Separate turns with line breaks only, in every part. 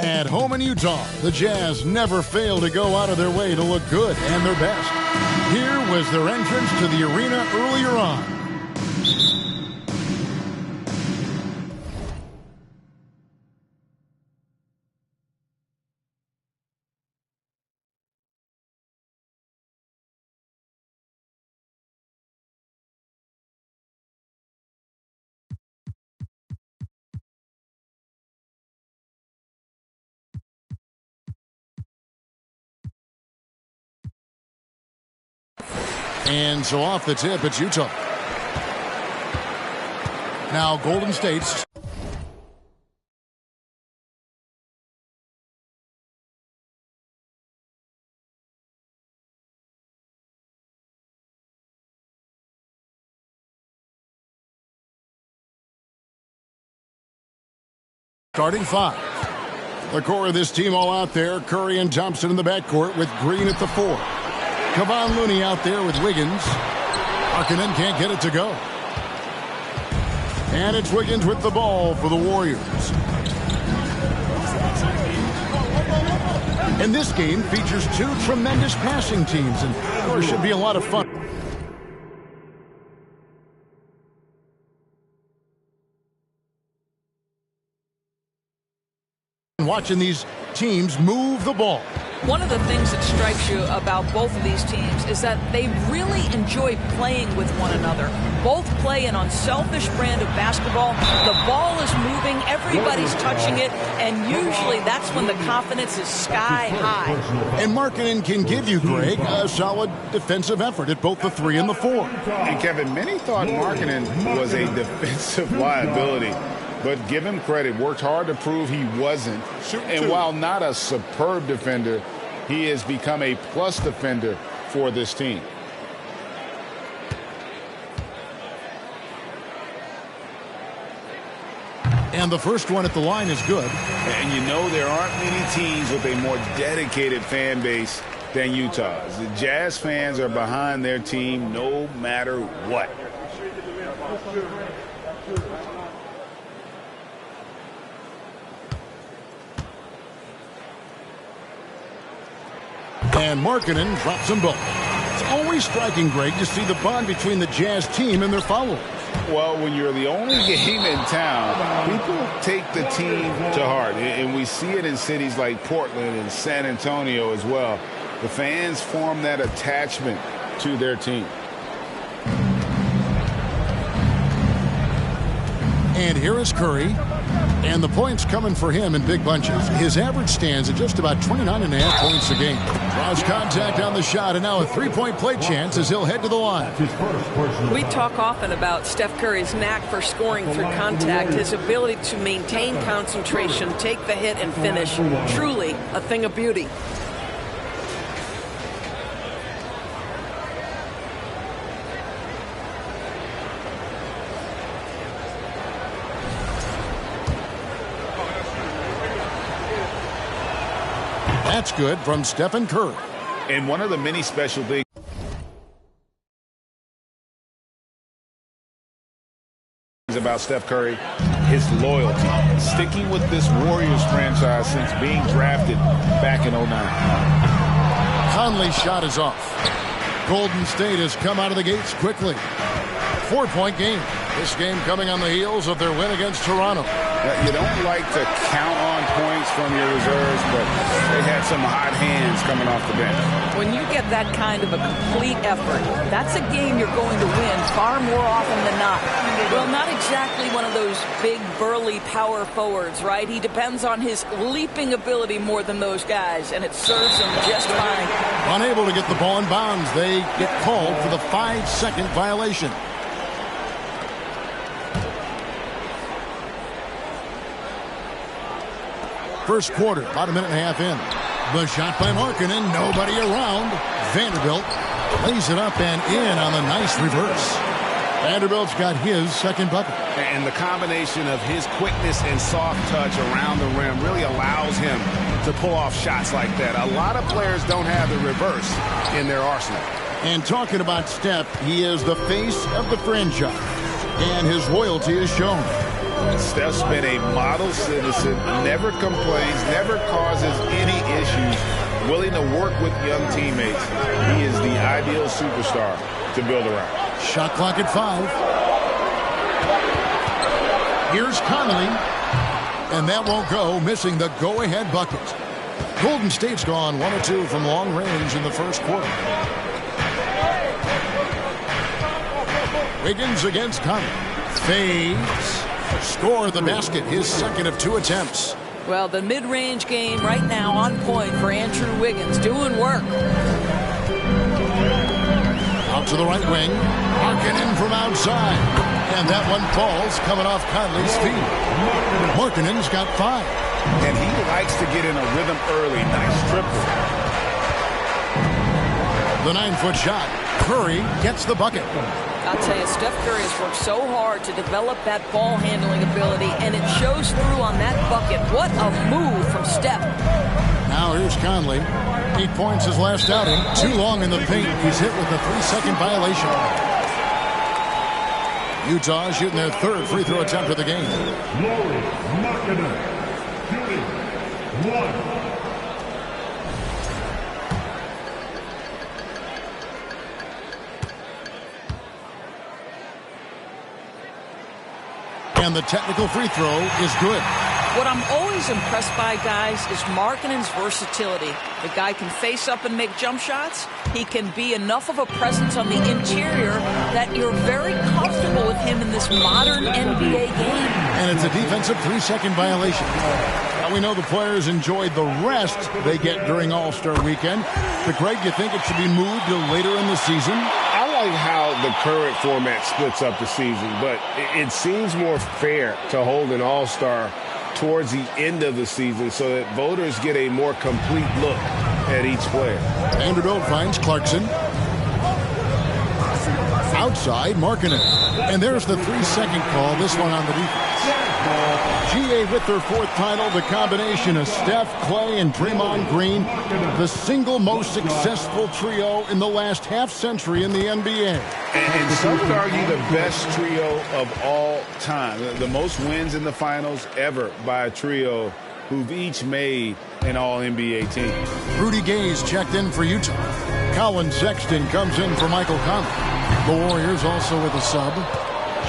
At home in Utah, the Jazz never fail to go out of their way to look good and their best. Here was their entrance to the arena earlier on. And so off the tip, it's Utah. Now Golden State's. Starting five. The core of this team all out there. Curry and Thompson in the backcourt with Green at the 4. Kevon Looney out there with Wiggins. Markkanen can't get it to go. And it's Wiggins with the ball for the Warriors. And this game features two tremendous passing teams, and there should be a lot of fun. Watching these teams move the ball.
One of the things that strikes you about both of these teams is that they really enjoy playing with one another. Both play an unselfish brand of basketball. The ball is moving, everybody's touching it, and usually that's when the confidence is sky high.
And Markkanen can give you, Greg, a solid defensive effort at both the 3 and the 4.
And Kevin, many thought Markkanen was a defensive liability. But give him credit, worked hard to prove he wasn't. And while not a superb defender, he has become a plus defender for this team.
And the first one at the line is good.
And you know there aren't many teams with a more dedicated fan base than Utah's. The Jazz fans are behind their team no matter what.
And Markkanen drops them both. It's always striking, Greg, to see the bond between the Jazz team and their followers.
Well, when you're the only game in town, people take the team to heart. And we see it in cities like Portland and San Antonio as well. The fans form that attachment to their team.
And here is Curry. And the points coming for him in big bunches. His average stands at just about 29.5 points a game. Draws contact on the shot, and now a three-point play chance as he'll head to the line.
We talk often about Steph Curry's knack for scoring through contact, his ability to maintain concentration, take the hit, and finish. Truly a thing of beauty.
That's good from Stephen Curry.
And one of the many special things about Steph Curry, his loyalty. Sticking with this Warriors franchise since being drafted back in 09.
Conley's shot is off. Golden State has come out of the gates quickly. 4-point game. This game coming on the heels of their win against Toronto.
You don't like to count on points from your reserves, but they had some hot hands coming off the bench.
When you get that kind of a complete effort, that's a game you're going to win far more often than not. Well, not exactly one of those big, burly power forwards, right? He depends on his leaping ability more than those guys, and it serves him just fine.
Unable to get the ball in bounds, they get called for the 5-second violation. First quarter, about a minute and a half in. The shot by Markkanen, nobody around. Vanderbilt lays it up and in on the nice reverse. Vanderbilt's got his second bucket.
And the combination of his quickness and soft touch around the rim really allows him to pull off shots like that. A lot of players don't have the reverse in their arsenal.
And talking about Steph, he is the face of the franchise. And his loyalty is shown.
Steph's been a model citizen, never complains, never causes any issues, willing to work with young teammates. He is the ideal superstar to build around.
Shot clock at 5. Here's Conley. And that won't go, missing the go-ahead bucket. Golden State's gone 1 of 2 from long range in the first quarter. Wiggins against Conley. Fades. Score the basket, his second of 2 attempts.
Well, the mid-range game right now on point for Andrew Wiggins, doing work.
Out to the right wing. Markkanen from outside. And that one falls, coming off Conley's feet. Markkanen's got 5.
And he likes to get in a rhythm early. Nice triple.
The 9-foot shot. Curry gets the bucket.
I'll tell you, Steph Curry has worked so hard to develop that ball handling ability, and it shows through on that bucket. What a move from Steph.
Now here's Conley. 8 points his last outing. Too long in the paint. He's hit with a 3-second violation. Utah shooting their 3rd free throw attempt of the game.
Lauri Markkanen shooting 1.
And the technical free throw is good.
What I'm always impressed by, guys, is Markkanen's versatility. The guy can face up and make jump shots. He can be enough of a presence on the interior that you're very comfortable with him in this modern NBA game.
And it's a defensive 3-second violation. Now we know the players enjoyed the rest they get during All-Star Weekend. But, Greg, you think it should be moved to later in the season?
I like how the current format splits up the season, but it seems more fair to hold an All-Star towards the end of the season so that voters get a more complete look at each player.
Vanderbilt finds Clarkson. Outside, Markkanen. And there's the 3-second call, this one on the defense. GA with their 4th title, the combination of Steph, Clay, and Draymond Green, the single most successful trio in the last half-century in the NBA.
And some would argue the best trio of all time. The most wins in the finals ever by a trio who've each made an All-NBA team.
Rudy Gay's checked in for Utah. Colin Sexton comes in for Michael Conley. The Warriors also with a sub.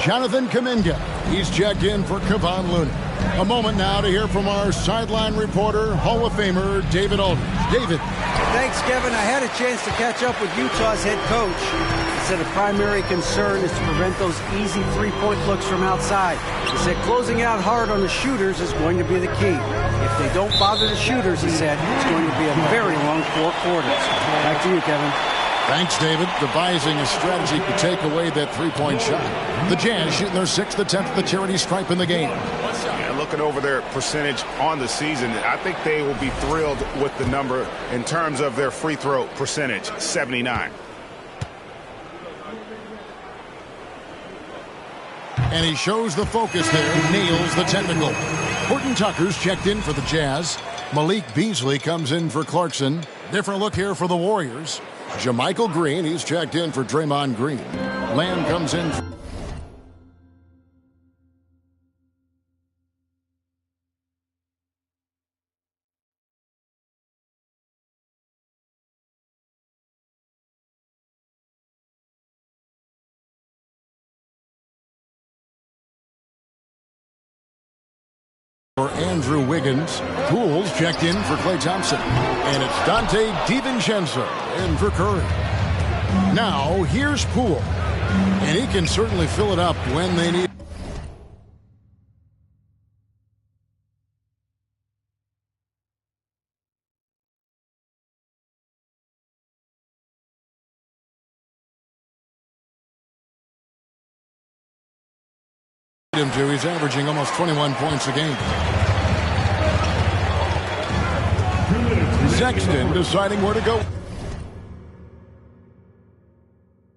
Jonathan Kuminga. He's checked in for Kevon Looney. A moment now to hear from our sideline reporter, Hall of Famer David Aldridge. David.
Thanks, Kevin. I had a chance to catch up with Utah's head coach. He said a primary concern is to prevent those easy three-point looks from outside. He said closing out hard on the shooters is going to be the key. If they don't bother the shooters, he said, it's going to be a very long 4 quarters. Back to you, Kevin.
Thanks, David. Devising a strategy to take away that three-point shot. The Jazz shooting their 6th attempt at the charity stripe in the game.
Yeah, looking over their percentage on the season, I think they will be thrilled with the number in terms of their free throw percentage, 79.
And he shows the focus there, nails the technical. Horton Tucker's checked in for the Jazz. Malik Beasley comes in for Clarkson. Different look here for the Warriors. JaMychal Green, he's checked in for Draymond Green. Lamb comes in for Andrew Wiggins. Poole's checked in for Klay Thompson. And it's Dante DiVincenzo in for Curry. Now, here's Poole. And he can certainly fill it up when they need. He's averaging almost 21 points a game. Sexton deciding where to go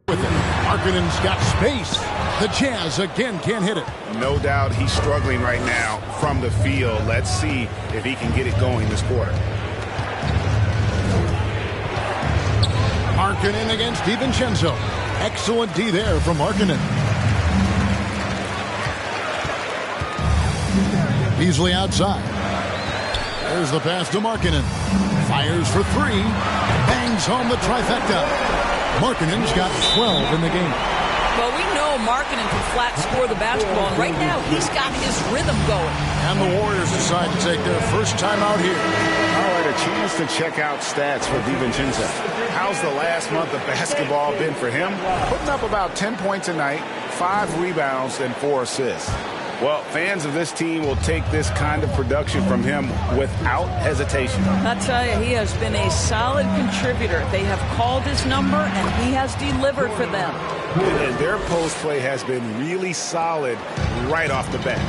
with it. Markkanen's got space. The Jazz again can't hit it.
No doubt he's struggling right now from the field. Let's see if he can get it going this quarter.
Markkanen against DiVincenzo. Excellent D there from Markkanen. Beasley outside. There's the pass to Markkanen. Fires for three. Bangs home the trifecta. Markkanen's got 12 in the game.
Well, we know Markkanen can flat score the basketball, and right now he's got his rhythm going.
And the Warriors decide to take their first time out here.
All right, a chance to check out stats for DiVincenzo. How's the last month of basketball been for him? Putting up about 10 points a night, 5 rebounds, and 4 assists. Well, fans of this team will take this kind of production from him without hesitation.
I'll tell you, he has been a solid contributor. They have called his number, and he has delivered for them.
And their post play has been really solid right off the bat.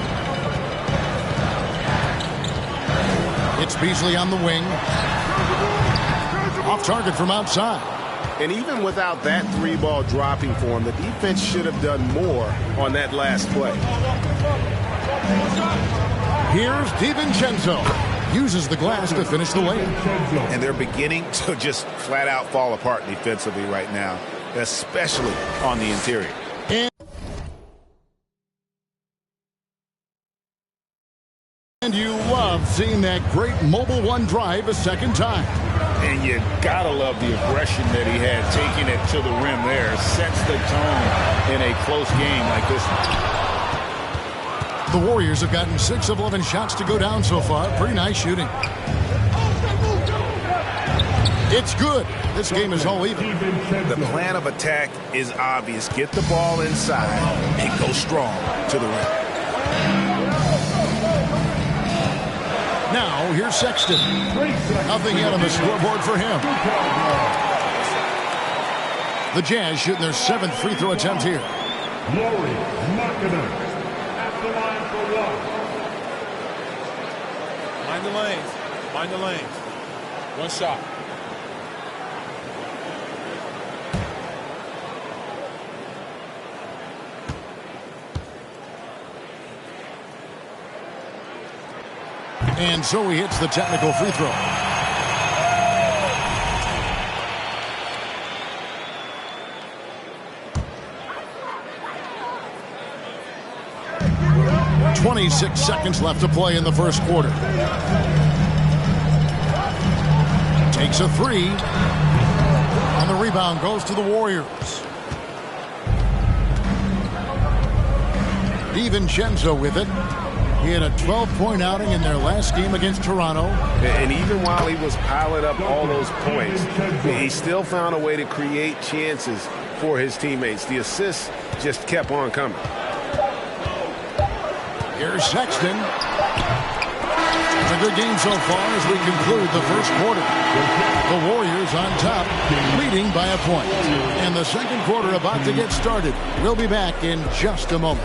It's Beasley on the wing. Off target from outside.
And even without that 3-ball dropping for him, the defense should have done more on that last play.
Here's DiVincenzo. Uses the glass to finish the layup.
And they're beginning to just flat out fall apart defensively right now, especially on the interior.
And you love seeing that great mobile one drive a second time.
And you gotta love the aggression that he had taking it to the rim there. Sets the tone in a close game like this one.
The Warriors have gotten 6 of 11 shots to go down so far. Pretty nice shooting. It's good. This game is all even.
The plan of attack is obvious. Get the ball inside and go strong to the rim.
Now, here's Sexton. Nothing yet on the scoreboard for him. The Jazz shooting their 7th free throw attempt here.
Lauri Markkanen at the line for 1.
Mind the lanes. Mind the lanes. One shot.
And so he hits the technical free throw. "26 seconds left to play in the first quarter. Takes a three. And the rebound goes to the Warriors. DiVincenzo with it. He had a 12-point outing in their last game against Toronto.
And even while he was piling up all those points, he still found a way to create chances for his teammates. The assists just kept on coming.
Here's Sexton. It's a good game so far as we conclude the first quarter. The Warriors on top, leading by a point. And the second quarter about to get started. We'll be back in just a moment.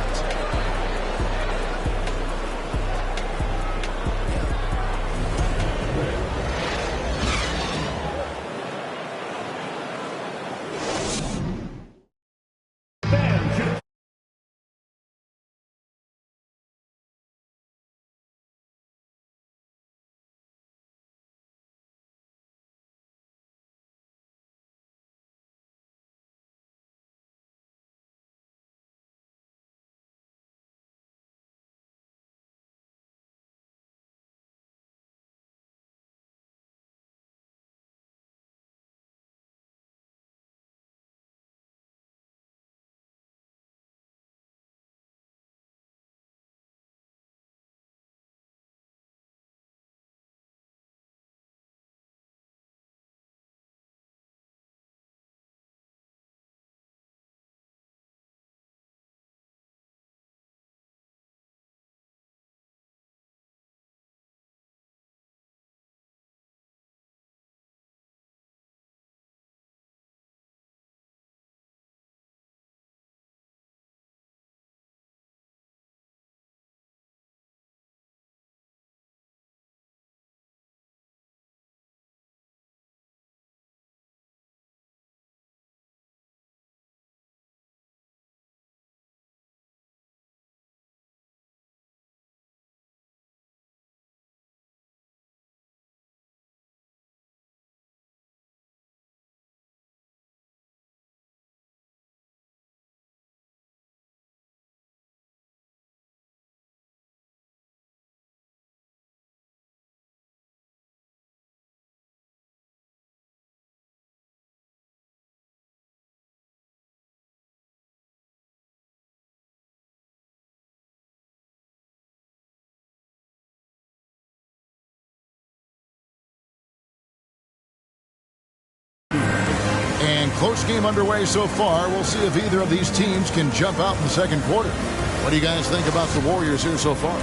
Close game underway so far. We'll see if either of these teams can jump out in the second quarter. What do you guys think about the Warriors here so far?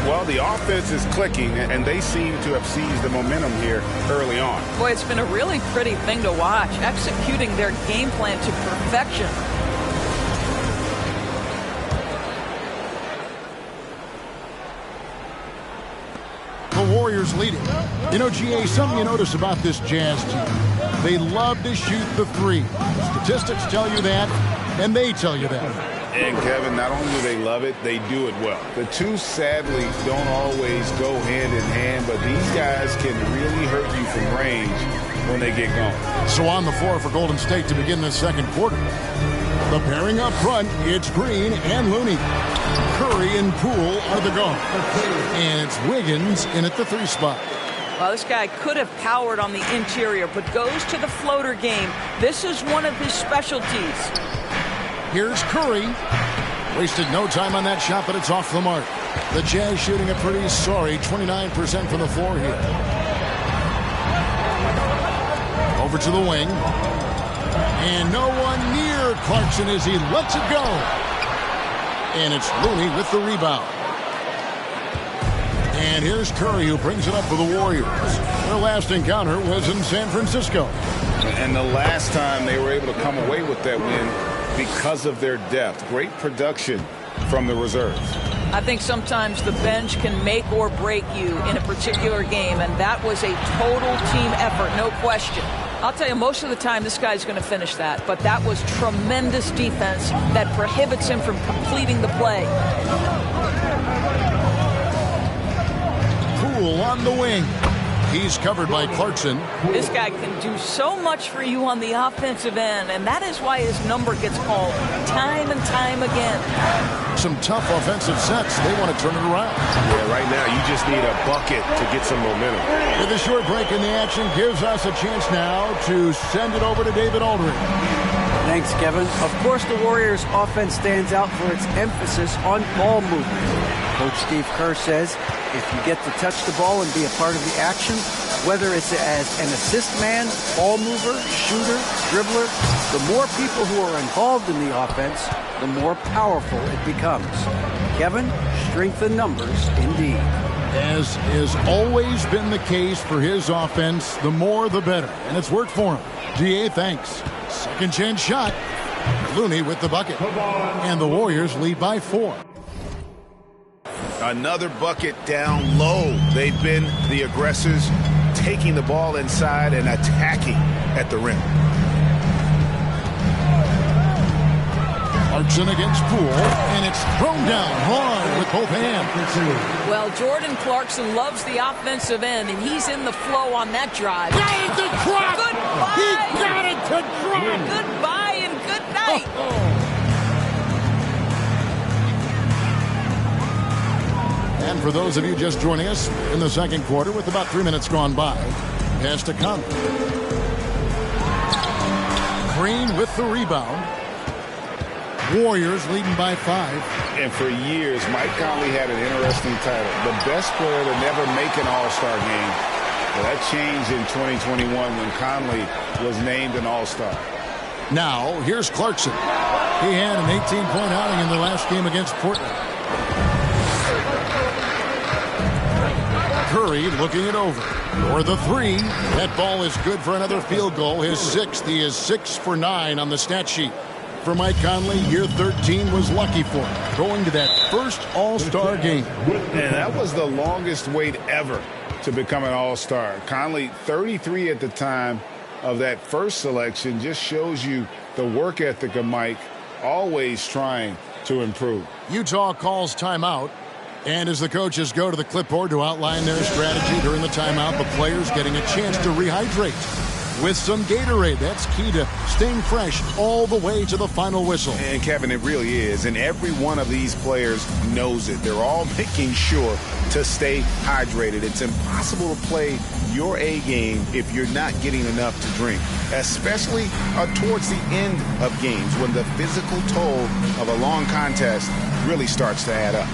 Well, the offense is clicking, and they seem to have seized the momentum here early on.
Boy, it's been a really pretty thing to watch, executing their game plan to perfection.
The Warriors leading. You know, GA, something you notice about this Jazz team, they love to shoot the three. The statistics tell you that, and they tell you that.
And, Kevin, not only do they love it, they do it well. The two, sadly, don't always go hand in hand, but these guys can really hurt you from range when they get going.
So on the floor for Golden State to begin the second quarter. The pairing up front, it's Green and Looney. Curry and Poole are the guards. And it's Wiggins in at the 3 spot.
Well, this guy could have powered on the interior, but goes to the floater game. This is one of his specialties.
Here's Curry. Wasted no time on that shot, but it's off the mark. The Jazz shooting a pretty sorry 29% from the floor here. Over to the wing. And no one near Clarkson as he lets it go. And it's Looney with the rebound. And here's Curry, who brings it up for the Warriors. Their last encounter was in San Francisco.
And the last time they were able to come away with that win because of their depth. Great production from the reserves.
I think sometimes the bench can make or break you in a particular game, and that was a total team effort, no question. I'll tell you, most of the time this guy's going to finish that, but that was tremendous defense that prohibits him from completing the play.
Poole on the wing. He's covered by Clarkson.
This guy can do so much for you on the offensive end, and that is why his number gets called time and time again.
Some tough offensive sets. They want to turn it around.
Yeah, right now you just need a bucket to get some momentum.
With a short break in the action gives us a chance now to send it over to David Aldridge.
Thanks, Kevin. Of course, the Warriors' offense stands out for its emphasis on ball movement. Coach Steve Kerr says if you get to touch the ball and be a part of the action, whether it's as an assist man, ball mover, shooter, dribbler, the more people who are involved in the offense, the more powerful it becomes. Kevin, strength in numbers indeed.
As has always been the case for his offense, the more the better. And it's worked for him. GA, thanks. Second chance shot. Looney with the bucket. And the Warriors lead by 4.
Another bucket down low. They've been the aggressors, taking the ball inside and attacking at the rim.
Clarkson against Poole, and it's thrown down hard with both hands.
Well, Jordan Clarkson loves the offensive end, and he's in the flow on that drive.
Got it to drop!
Goodbye!
He got it to drop!
Goodbye and good night!
And for those of you just joining us in the second quarter with about 3 minutes gone by, pass to Conley. Green with the rebound. Warriors leading by 5.
And for years, Mike Conley had an interesting title. The best player to never make an All-Star game. Well, that changed in 2021 when Conley was named an All-Star.
Now, here's Clarkson. He had an 18-point outing in the last game against Portland. Curry looking it over. For the 3. That ball is good for another field goal. His 6th. He is 6 for 9 on the stat sheet. For Mike Conley, year 13 was lucky for him, going to that first All-Star game.
And that was the longest wait ever to become an All-Star. Conley, 33 at the time of that first selection, just shows you the work ethic of Mike, always trying to improve.
Utah calls timeout. And as the coaches go to the clipboard to outline their strategy during the timeout, the players getting a chance to rehydrate with some Gatorade. That's key to staying fresh all the way to the final whistle.
And, Kevin, it really is. And every one of these players knows it. They're all making sure to stay hydrated. It's impossible to play your A game if you're not getting enough to drink, especially towards the end of games when the physical toll of a long contest really starts to add up.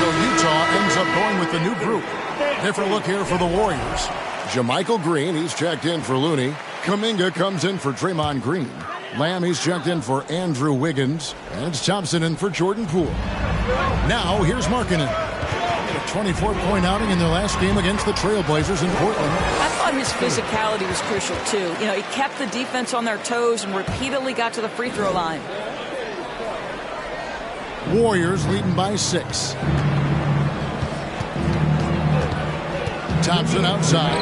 So Utah ends up going with the new group. Different look here for the Warriors. JaMychal Green, he's checked in for Looney. Kuminga comes in for Draymond Green. Lamb, he's checked in for Andrew Wiggins. And it's Thompson in for Jordan Poole. Now, here's Markkanen. A 24-point outing in their last game against the Trailblazers in Portland.
I thought his physicality was crucial, too. You know, he kept the defense on their toes and repeatedly got to the free throw line.
Warriors leading by 6. Thompson outside.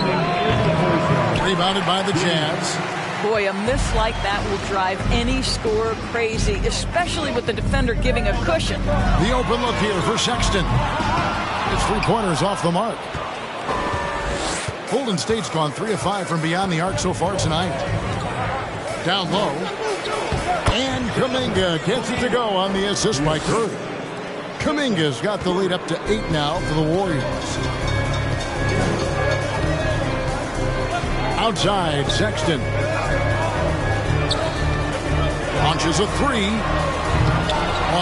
Rebounded by the Jazz.
Boy, a miss like that will drive any scorer crazy, especially with the defender giving a cushion.
The open look here for Sexton. His three-pointers off the mark. Golden State's gone 3 of 5 from beyond the arc so far tonight. Down low. And Kuminga gets it to go on the assist by Curry. Kuminga's got the lead up to 8 now for the Warriors. Outside, Sexton. Launches a 3.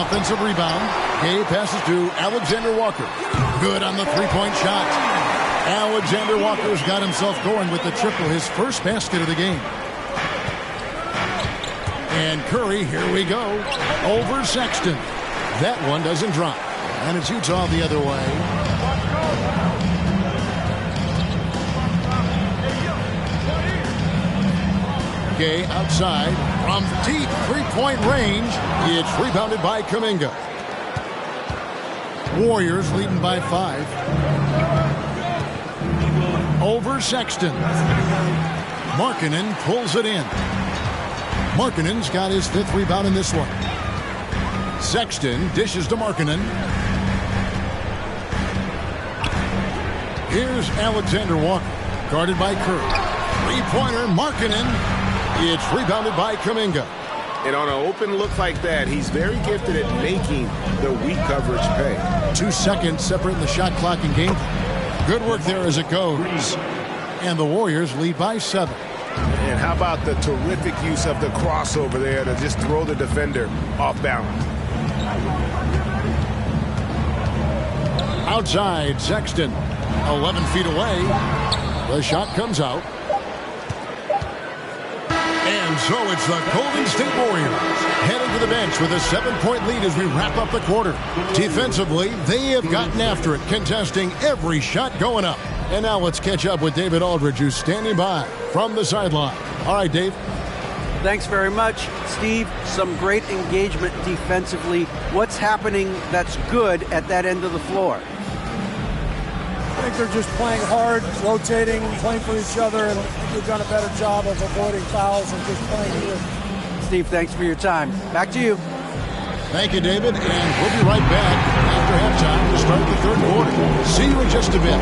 Offensive rebound. Gay passes to Alexander Walker. Good on the three-point shot. Alexander Walker's got himself going with the triple, his first basket of the game. And Curry, here we go, over Sexton. That one doesn't drop. And it's Utah the other way. Gay outside from deep three-point range. It's rebounded by Kuminga. Warriors leading by 5. Over Sexton. Markkanen pulls it in. Markkanen's got his 5th rebound in this one. Sexton dishes to Markkanen. Here's Alexander Walker, guarded by Curry. Three-pointer, Markkanen. It's rebounded by Kuminga.
And on an open look like that, he's very gifted at making the weak coverage pay.
2 seconds separating the shot clock and game. Good work there as it goes. And the Warriors lead by 7.
And how about the terrific use of the crossover there to just throw the defender off balance.
Outside, Sexton. 11 feet away. The shot comes out. And so it's the Golden State Warriors heading to the bench with a 7-point lead as we wrap up the quarter. Defensively, they have gotten after it, contesting every shot going up. And now let's catch up with David Aldridge, who's standing by from the sideline. All right, Dave.
Thanks very much, Steve. Some great engagement defensively. What's happening that's good at that end of the floor?
I think they're just playing hard, rotating, playing for each other, and they've done a better job of avoiding fouls and just playing here.
Steve, thanks for your time. Back to you.
Thank you, David, and we'll be right back after halftime to start the 3rd quarter. See you in just a bit.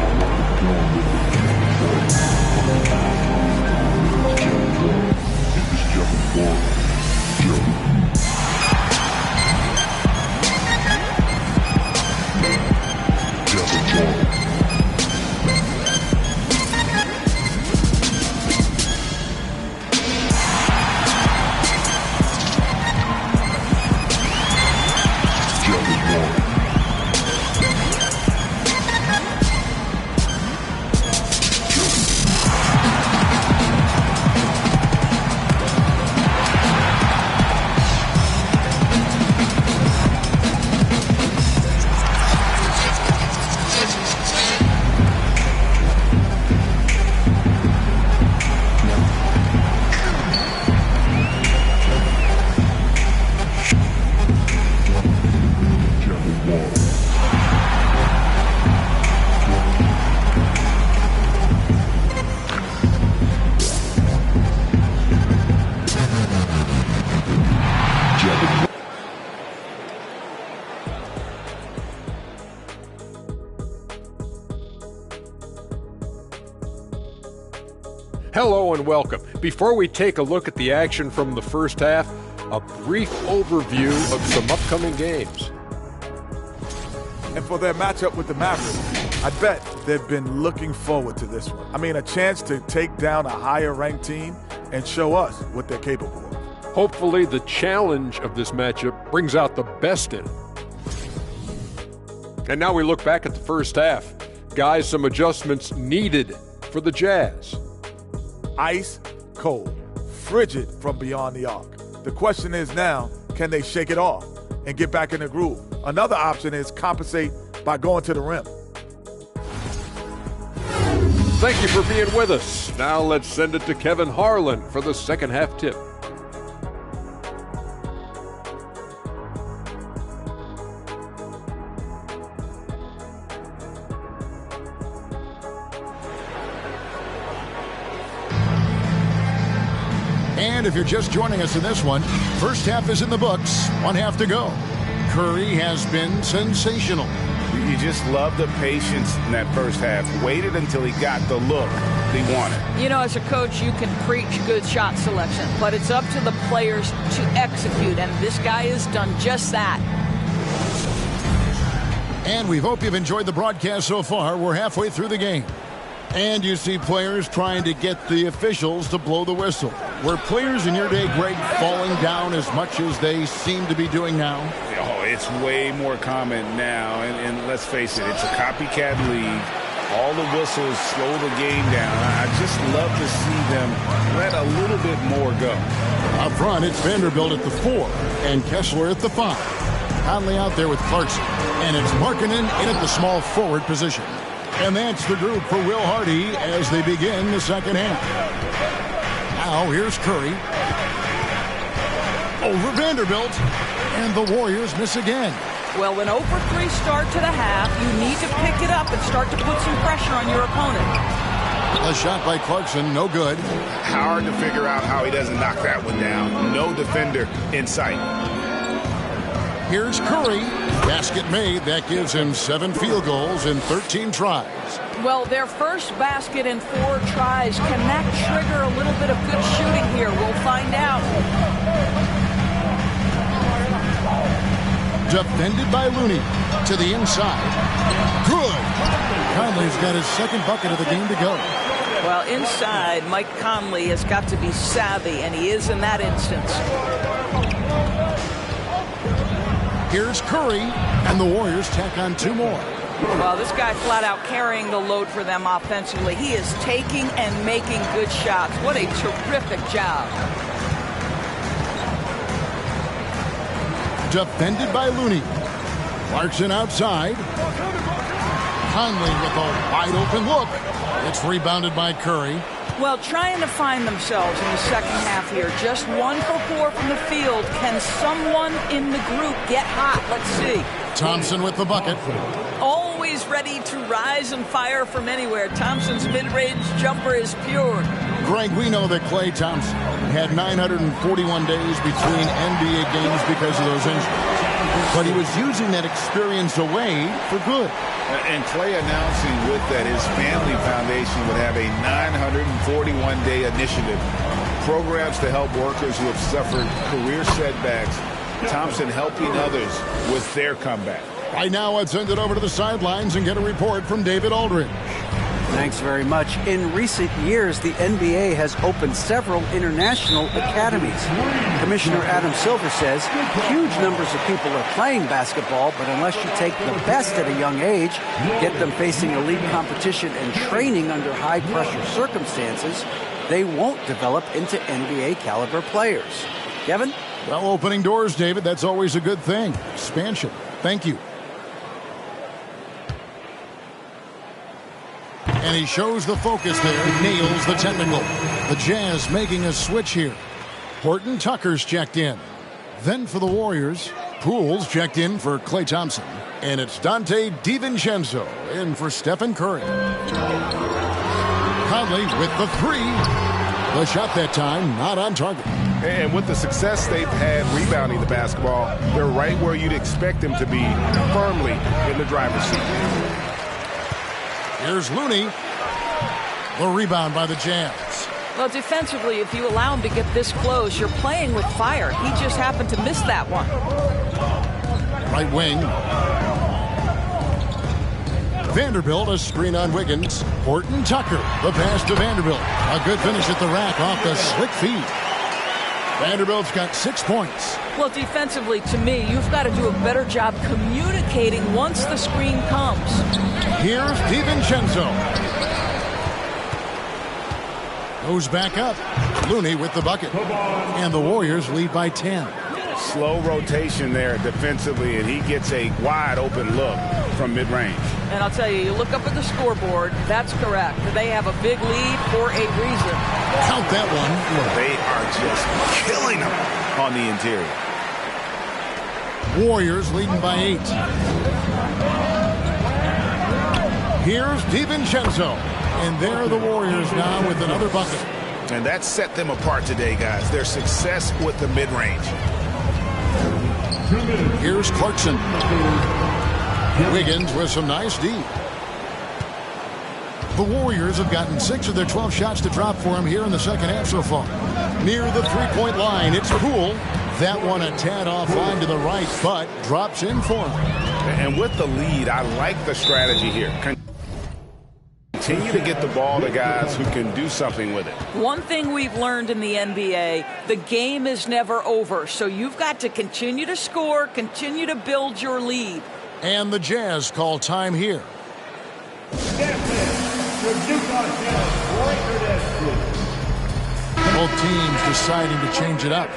Hello and welcome. Before we take a look at the action from the first half, a brief overview of some upcoming games.
And for their matchup with the Mavericks, I bet they've been looking forward to this one. I mean, a chance to take down a higher-ranked team and show us what they're capable of.
Hopefully, the challenge of this matchup brings out the best in it. And now we look back at the first half. Guys, some adjustments needed for the Jazz.
Ice cold, frigid from beyond the arc. The question is now, can they shake it off and get back in the groove? Another option is compensate by going to the rim.
Thank you for being with us. Now let's send it to Kevin Harlan for the second half tip.
And if you're just joining us in this one, first half is in the books, 1 half to go. Curry has been sensational.
You just love the patience in that first half. Waited until he got the look he wanted.
You know, as a coach, you can preach good shot selection, but it's up to the players to execute, and this guy has done just that.
And we hope you've enjoyed the broadcast so far. We're halfway through the game. And you see players trying to get the officials to blow the whistle. Were players in your day, Greg, falling down as much as they seem to be doing now?
Oh, it's way more common now. And let's face it, it's a copycat league. All the whistles slow the game down. I just love to see them let a little bit more go.
Up front, it's Vanderbilt at the 4 and Kessler at the 5. Conley out there with Clarkson. And it's Markkanen in at the small forward position. And that's the group for Will Hardy as they begin the second half. Now here's Curry. Over Vanderbilt. And the Warriors miss again.
Well, an 0-for-3 start to the half, you need to pick it up and start to put some pressure on your opponent.
A shot by Clarkson, no good.
Hard to figure out how he doesn't knock that one down. No defender in sight.
Here's Curry. Basket made. That gives him 7 field goals in 13 tries.
Well, their first basket in 4 tries. Can that trigger a little bit of good shooting here? We'll find out.
Defended by Looney. To the inside. Good. Conley's got his second bucket of the game to go.
Well, inside, Mike Conley has got to be savvy, and he is in that instance.
Here's Curry, and the Warriors tack on 2 more.
Well, this guy flat out carrying the load for them offensively. He is taking and making good shots. What a terrific job.
Defended by Looney. Clarkson outside. Conley with a wide open look. It's rebounded by Curry.
Well, trying to find themselves in the second half here. Just 1 for 4 from the field. Can someone in the group get hot? Let's see.
Thompson with the bucket.
Always ready to rise and fire from anywhere. Thompson's mid-range jumper is pure.
Greg, we know that Klay Thompson had 941 days between NBA games because of those injuries. But he was using that experience away for good.
And Klay announcing with that his family foundation would have a 941-day initiative. Programs to help workers who have suffered career setbacks. Thompson helping others with their comeback.
Right now, let's send it over to the sidelines and get a report from David Aldridge.
Thanks very much. In recent years, the NBA has opened several international academies. Commissioner Adam Silver says huge numbers of people are playing basketball, but unless you take the best at a young age, get them facing elite competition and training under high-pressure circumstances, they won't develop into NBA-caliber players. Kevin?
Well, opening doors, David, that's always a good thing. Expansion. Thank you. And he shows the focus there, nails the technical. The Jazz making a switch here. Horton Tucker's checked in. Then for the Warriors, Poole's checked in for Klay Thompson. And it's Dante DiVincenzo in for Stephen Curry. Conley with the 3. The shot that time not on target.
And with the success they've had rebounding the basketball, they're right where you'd expect them to be, firmly in the driver's seat.
Here's Looney. The rebound by the Jazz.
Well, defensively, if you allow him to get this close, you're playing with fire. He just happened to miss that one.
Right wing. Vanderbilt, a screen on Wiggins. Horton Tucker, the pass to Vanderbilt. A good finish at the rack off the slick feed. Vanderbilt's got 6 points.
Well, defensively, to me, you've got to do a better job communicating indicating once the screen comes.
Here's DiVincenzo. Goes back up. Looney with the bucket. And the Warriors lead by 10.
Slow rotation there defensively, and he gets a wide open look from mid-range.
And I'll tell you, you look up at the scoreboard, that's correct. They have a big lead for a reason.
Count that one.
They are just killing them on the interior.
Warriors leading by 8. Here's DiVincenzo. And there are the Warriors now with another bucket.
And that set them apart today, guys. Their success with the mid-range.
Here's Clarkson. Wiggins with some nice D. The Warriors have gotten 6 of their 12 shots to drop for him here in the second half so far. Near the three-point line, it's Poole. That one a tad offline to the right, but drops in for him.
And with the lead, I like the strategy here. Continue to get the ball to guys who can do something with it.
One thing we've learned in the NBA, the game is never over. So you've got to continue to score, continue to build your lead.
And the Jazz call time here. Both teams deciding to change it up.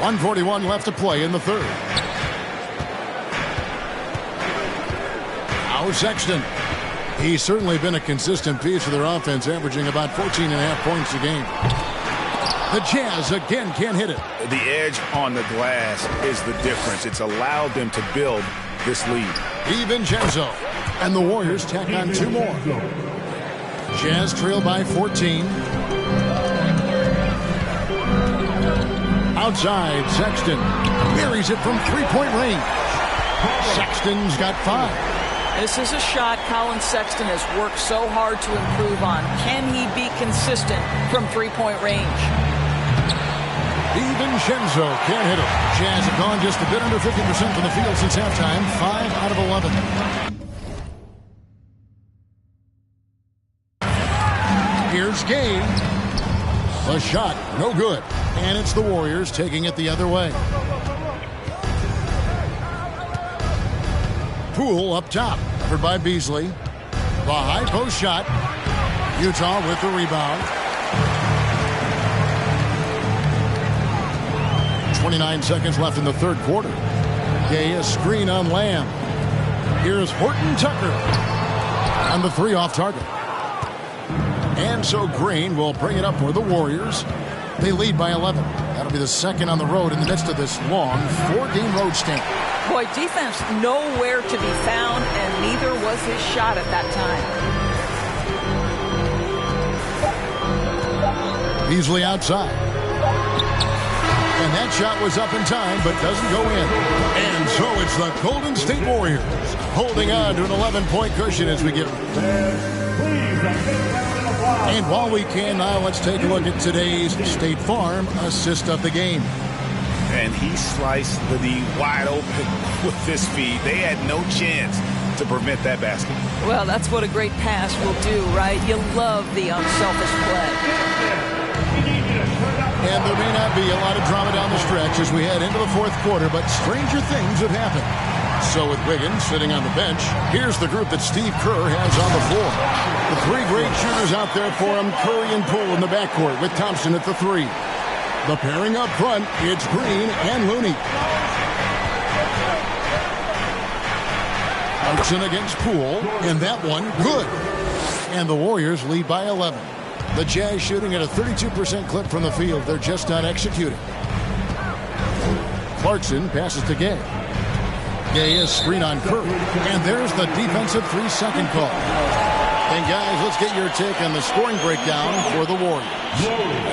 .141 left to play in the third. Now Sexton. He's certainly been a consistent piece of their offense, averaging about 14.5 points a game. The Jazz again can't hit it.
The edge on the glass is the difference. It's allowed them to build this lead.
DiVincenzo. And the Warriors tack on 2 more. Jazz trail by 14. Outside, Sexton buries it from three-point range. Sexton's got 5.
This is a shot Colin Sexton has worked so hard to improve on. Can he be consistent from three-point range?
DiVincenzo can't hit it. Jazz have gone just a bit under 50% from the field since halftime. 5 out of 11. Here's Gay. A shot, no good. And it's the Warriors taking it the other way. Poole up top, covered by Beasley. The high post shot. Utah with the rebound. 29 seconds left in the third quarter. Gay a screen on Lamb. Here's Horton Tucker. And the 3 off target. And so Green will bring it up for the Warriors. They lead by 11. That'll be the second on the road in the midst of this long 4-game road stint.
Boy, defense nowhere to be found, and neither was his shot at that time.
Beasley outside. And that shot was up in time, but doesn't go in. And so it's the Golden State Warriors holding on to an 11-point cushion as we get. And while we can now, let's take a look at today's State Farm assist of the game.
And he sliced the D wide open with this feed. They had no chance to prevent that basket.
Well, that's what a great pass will do, right? You love the unselfish play.
And there may not be a lot of drama down the stretch as we head into the fourth quarter, but stranger things have happened. So with Wiggins sitting on the bench, here's the group that Steve Kerr has on the floor. The 3 great shooters out there for him, Curry and Poole in the backcourt with Thompson at the 3. The pairing up front, it's Green and Looney. Thompson against Poole, and that one good. And the Warriors lead by 11. The Jazz shooting at a 32% clip from the field. They're just not executing. Clarkson passes to Gay. Gay is screen on Curry. And there's the defensive 3-second call. And guys, let's get your take on the scoring breakdown for the Warriors.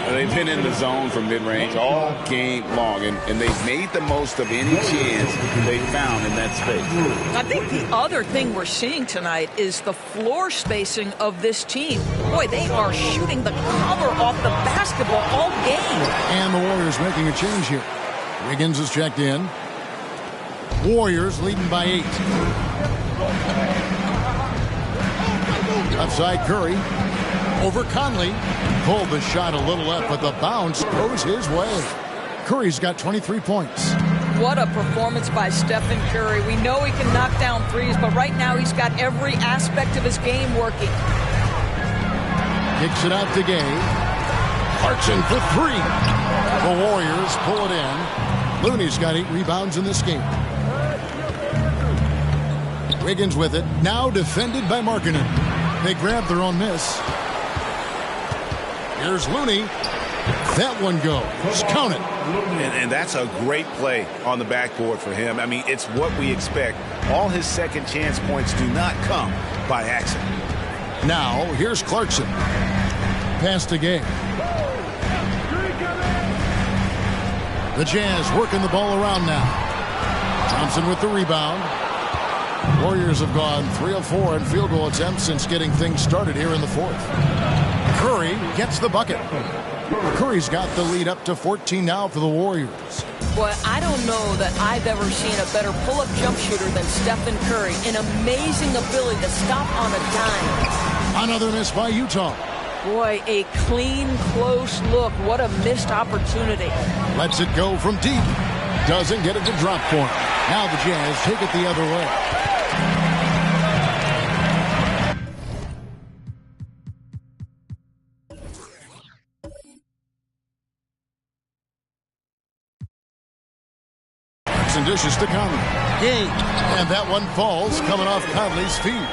They've been in the zone from mid-range all game long, and they've made the most of any chance they found in that space.
I think the other thing we're seeing tonight is the floor spacing of this team. Boy, they are shooting the cover off the basketball all game.
And the Warriors making a change here. Wiggins is checked in. Warriors leading by 8. Outside Curry. Over Conley. Pulled the shot a little up, but the bounce goes his way. Curry's got 23 points.
What a performance by Stephen Curry. We know he can knock down threes, but right now he's got every aspect of his game working.
Kicks it out to Gay. Clarkson for 3. The Warriors pull it in. Looney's got 8 rebounds in this game. Wiggins with it. Now defended by Markkanen. They grab their own miss. Here's Looney. That one goes. Count it.
And that's a great play on the backboard for him. I mean, it's what we expect. All his second chance points do not come by accident.
Now, here's Clarkson. Pass to Gay. The Jazz working the ball around now. Thompson with the rebound. Warriors have gone 3 of 4 in field goal attempts since getting things started here in the 4th. Curry gets the bucket. Curry's got the lead up to 14 now for the Warriors.
Boy, I don't know that I've ever seen a better pull-up jump shooter than Stephen Curry. An amazing ability to stop on a dime.
Another miss by Utah.
Boy, a clean, close look. What a missed opportunity.
Lets it go from deep. Doesn't get it to drop for him. Now the Jazz take it the other way. And dishes to Conley. And that one falls, coming off Conley's feet.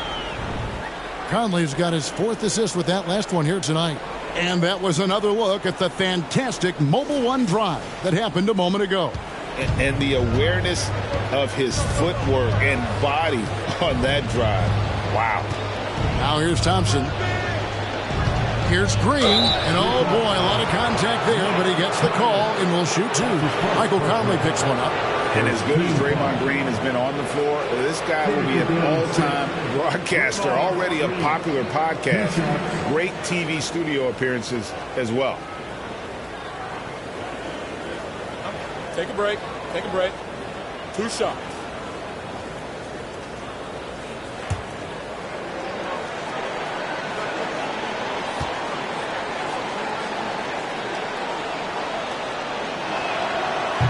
Conley's got his 4th assist with that last one here tonight. And that was another look at the fantastic Mobile One drive that happened a moment ago.
And the awareness of his footwork and body on that drive. Wow.
Now here's Thompson. Here's Green. And oh boy, a lot of contact there, but he gets the call and will shoot 2. Michael Conley picks one up.
And as good as Draymond Green has been on the floor, this guy will be an all-time broadcaster, already a popular podcast, great TV studio appearances as well.
Take a break. Take a break. 2 shots.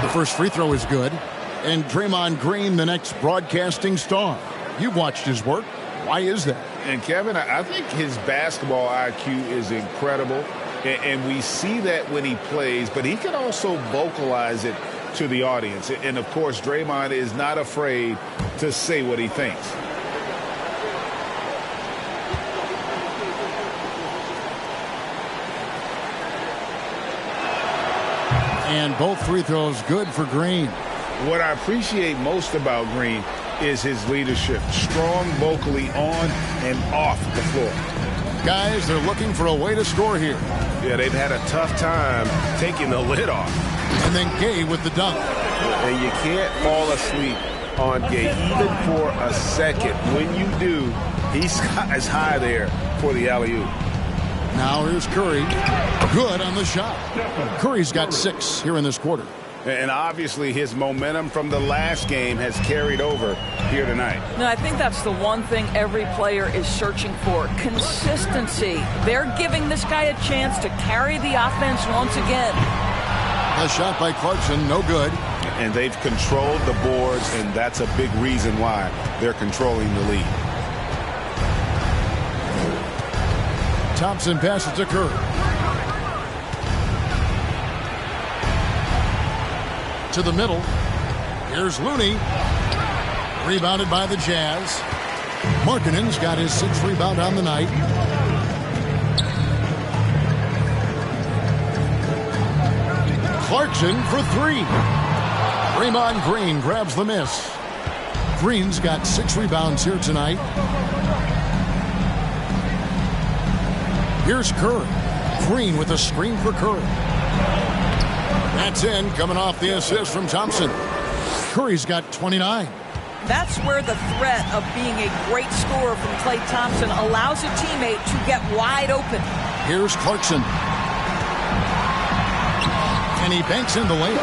The first free throw is good. And Draymond Green, the next broadcasting star. You've watched his work. Why is that?
And Kevin, I think his basketball IQ is incredible. And we see that when he plays, but he can also vocalize it to the audience. And of course, Draymond is not afraid to say what he thinks.
And both free throws good for Green.
What I appreciate most about Green is his leadership. Strong vocally on and off the floor.
Guys, they're looking for a way to score here.
Yeah, they've had a tough time taking the lid off.
And then Gay with the dunk.
And you can't fall asleep on Gay, even for a second. When you do, he's as high there for the alley-oop.
Now here's Curry. Good on the shot. Curry's got 6 here in this quarter.
And obviously his momentum from the last game has carried over here tonight.
No, I think that's the one thing every player is searching for. Consistency. They're giving this guy a chance to carry the offense once again.
A shot by Clarkson, no good.
And they've controlled the boards, and that's a big reason why they're controlling the lead.
Thompson passes to Curry. To the middle. Here's Looney. Rebounded by the Jazz. Markkanen's got his 6th rebound on the night. Clarkson for 3. Draymond Green grabs the miss. Green's got 6 rebounds here tonight. Here's Curry. Green with a screen for Curry. That's in, coming off the assist from Thompson. Curry's got 29.
That's where the threat of being a great scorer from Klay Thompson allows a teammate to get wide open.
Here's Clarkson. And he banks in the layup.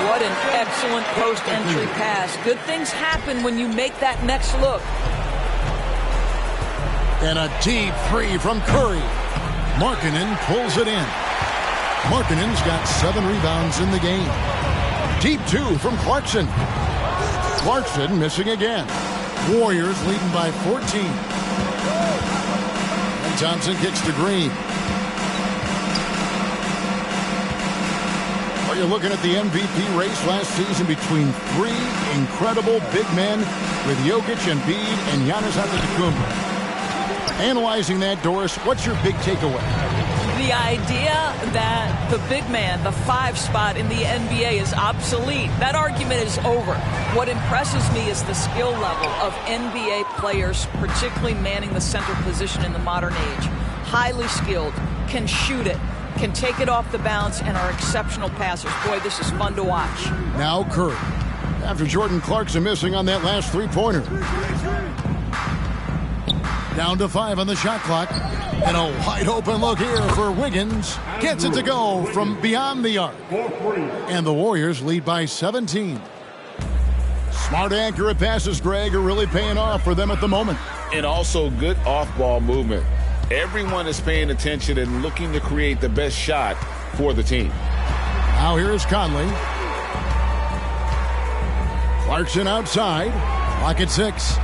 What an excellent post-entry pass. Good things happen when you make that next look.
And a deep three from Curry. Markkanen pulls it in. Markkanen's got 7 rebounds in the game. Deep 2 from Clarkson. Clarkson missing again. Warriors leading by 14. And Thompson kicks to Green. Well, you're looking at the MVP race last season between 3 incredible big men with Jokic, Embiid, and Giannis Antetokounmpo. Analyzing that, Doris, what's your big takeaway?
The idea that the big man, the 5 spot in the NBA is obsolete. That argument is over. What impresses me is the skill level of NBA players, particularly manning the center position in the modern age. Highly skilled, can shoot it, can take it off the bounce, and are exceptional passers. Boy, this is fun to watch.
Now Curry. After Jordan Clarkson missing on that last 3-pointer. Down to 5 on the shot clock. And a wide open look here for Wiggins. Gets it to go from beyond the arc. And the Warriors lead by 17. Smart, accurate passes, Greg, are really paying off for them at the moment.
And also good off-ball movement. Everyone is paying attention and looking to create the best shot for the team.
Now here's Conley. Clarkson outside. Clock at 6.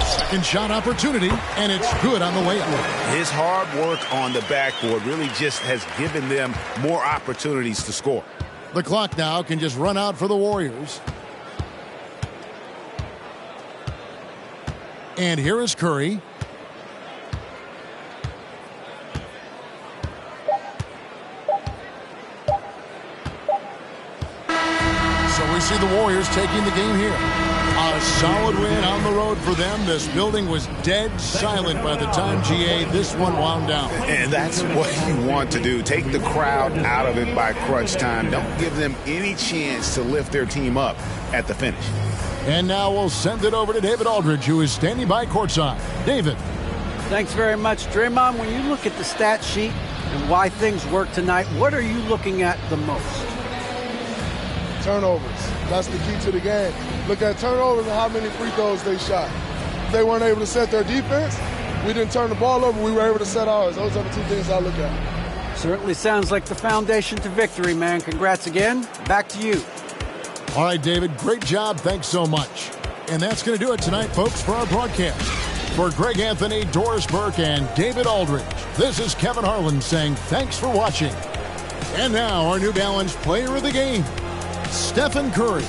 Second shot opportunity, and it's good on the way up.
His hard work on the backboard really just has given them more opportunities to score.
The clock now can just run out for the Warriors. And here is Curry. So we see the Warriors taking the game here. A solid win on the road for them. This building was dead silent by the time, GA, this one wound down.
And that's what you want to do. Take the crowd out of it by crunch time. Don't give them any chance to lift their team up at the finish.
And now we'll send it over to David Aldridge, who is standing by courtside. David.
Thanks very much, Draymond. When you look at the stat sheet and why things work tonight, what are you looking at the most?
Turnovers. That's the key to the game. Look at turnovers and how many free throws they shot. If they weren't able to set their defense, we didn't turn the ball over, we were able to set ours. Those are the 2 things I look at.
Certainly sounds like the foundation to victory, man. Congrats again. Back to you.
All right, David, great job. Thanks so much. And that's going to do it tonight, folks, for our broadcast. For Greg Anthony, Doris Burke, and David Aldridge, this is Kevin Harlan saying thanks for watching. And now our New Balance player of the game, Stephen Curry.